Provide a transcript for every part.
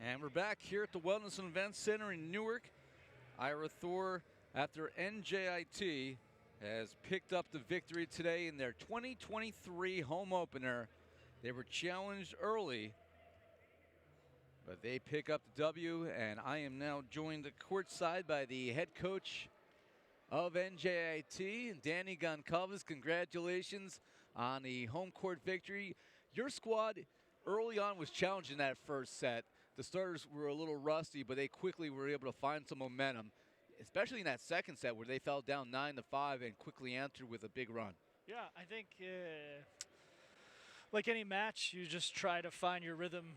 And we're back here at the Wellness and Events Center in Newark. Ira Thor, after NJIT, has picked up the victory today in their 2023 home opener. They were challenged early, but they pick up the W, and I am now joined courtside by the head coach of NJIT, Danny Goncalves. Congratulations on the home court victory. Your squad early on was challenging that first set. The starters were a little rusty, but they quickly were able to find some momentum, especially in that second set where they fell down 9-5 and quickly answered with a big run. Yeah, I think like any match, you just try to find your rhythm.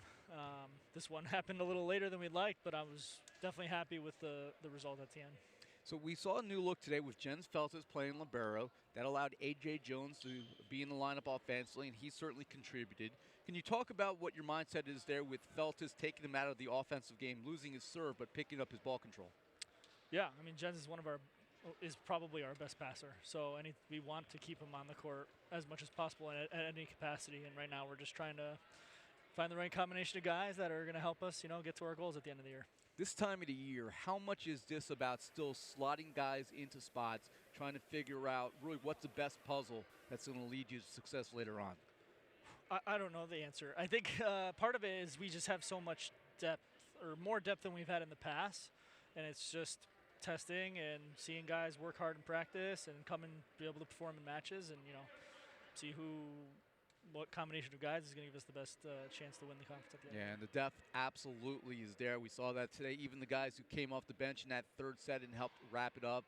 This one happened a little later than we'd like, but I was definitely happy with the result at the end. So we saw a new look today with Jens Feltes playing libero. That allowed A.J. Jones to be in the lineup offensively, and he certainly contributed. Can you talk about what your mindset is there with Feltes taking him out of the offensive game, losing his serve, but picking up his ball control? Yeah, I mean, Jens is probably our best passer. So we want to keep him on the court as much as possible at any capacity. And right now we're just trying to find the right combination of guys that are going to help us, get to our goals at the end of the year. This time of the year, how much is this about still slotting guys into spots, trying to figure out really what's the best puzzle that's going to lead you to success later on? I don't know the answer. I think part of it is we just have so much depth, or more depth than we've had in the past, and it's just testing and seeing guys work hard in practice and come and be able to perform in matches and, see what combination of guys is going to give us the best chance to win the conference at the end. Yeah, and the depth absolutely is there. We saw that today. Even the guys who came off the bench in that third set and helped wrap it up,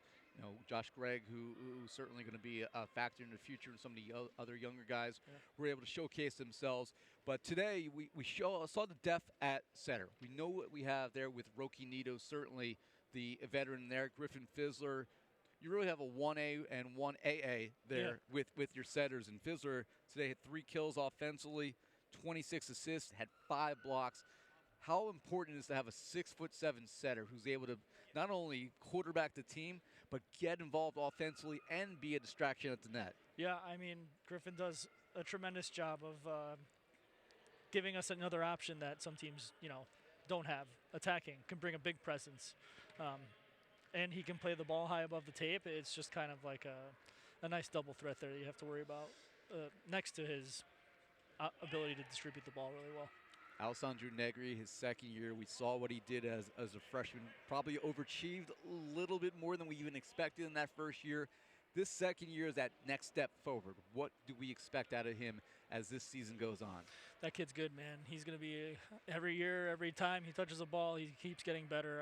Josh Gregg, who's certainly going to be a factor in the future, and some of the other younger guys were able to showcase themselves. But today we saw the depth at center. We know what we have there with Roki Nito, certainly the veteran there, Griffin Fieseler. You really have a 1A and 1AA there with your setters. And Fieseler today had 3 kills offensively, 26 assists, had 5 blocks. How important is to have a 6'7" setter who's able to not only quarterback the team, but get involved offensively and be a distraction at the net? Yeah, I mean, Griffin does a tremendous job of giving us another option that some teams, don't have. Attacking, can bring a big presence. And he can play the ball high above the tape. It's just kind of like a nice double threat there that you have to worry about next to his ability to distribute the ball really well. Alessandro Negri, his second year, we saw what he did as a freshman. Probably overachieved a little bit more than we even expected in that first year. This second year is that next step forward. What do we expect out of him as this season goes on? That kid's good, man. He's going to be every year, every time he touches a ball, he keeps getting better.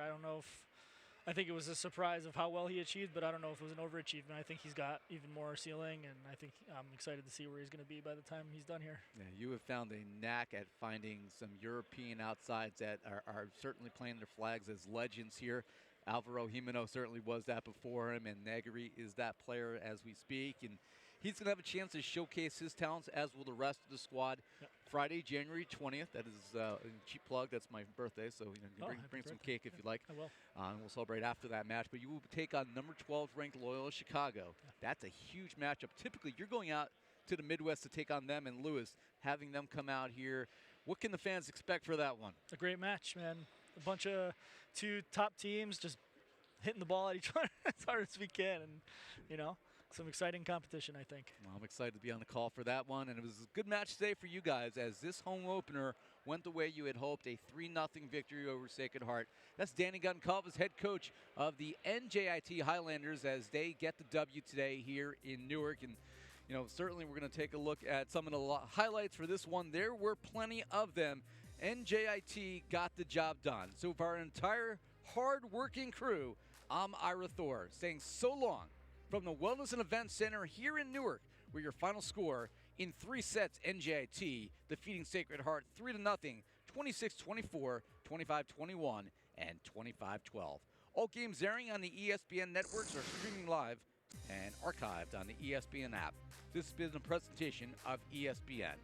I think it was a surprise of how well he achieved, but I don't know if it was an overachievement. I think he's got even more ceiling, and I think I'm excited to see where he's going to be by the time he's done here. Yeah, you have found a knack at finding some European outsides that are certainly playing their flags as legends here. Alvaro Jimeno certainly was that before him, and Negri is that player as we speak. And he's going to have a chance to showcase his talents, as will the rest of the squad. Yep. Friday, January 20th. That is a cheap plug. That's my birthday, so bring some cake if you'd like. I will. And we'll celebrate after that match. But you will take on number 12 ranked Loyola Chicago. Yeah. That's a huge matchup. Typically, you're going out to the Midwest to take on them and Lewis, having them come out here. What can the fans expect for that one? A great match, man. A bunch of 2 top teams just hitting the ball at each other as hard as we can, and some exciting competition, I think. Well, I'm excited to be on the call for that one, and it was a good match today for you guys as this home opener went the way you had hoped, a 3-0 victory over Sacred Heart. That's Danny Goncalves, head coach of the NJIT Highlanders, as they get the W today here in Newark. And certainly we're going to take a look at some of the highlights for this one. There were plenty of them. NJIT got the job done. So for our entire hard-working crew, I'm Ira Thor, saying so long from the Wellness and Events Center here in Newark, where your final score in 3 sets, NJIT defeating Sacred Heart 3-0, 26-24, 25-21, and 25-12. All games airing on the ESPN networks are streaming live and archived on the ESPN app. This has been a presentation of ESPN.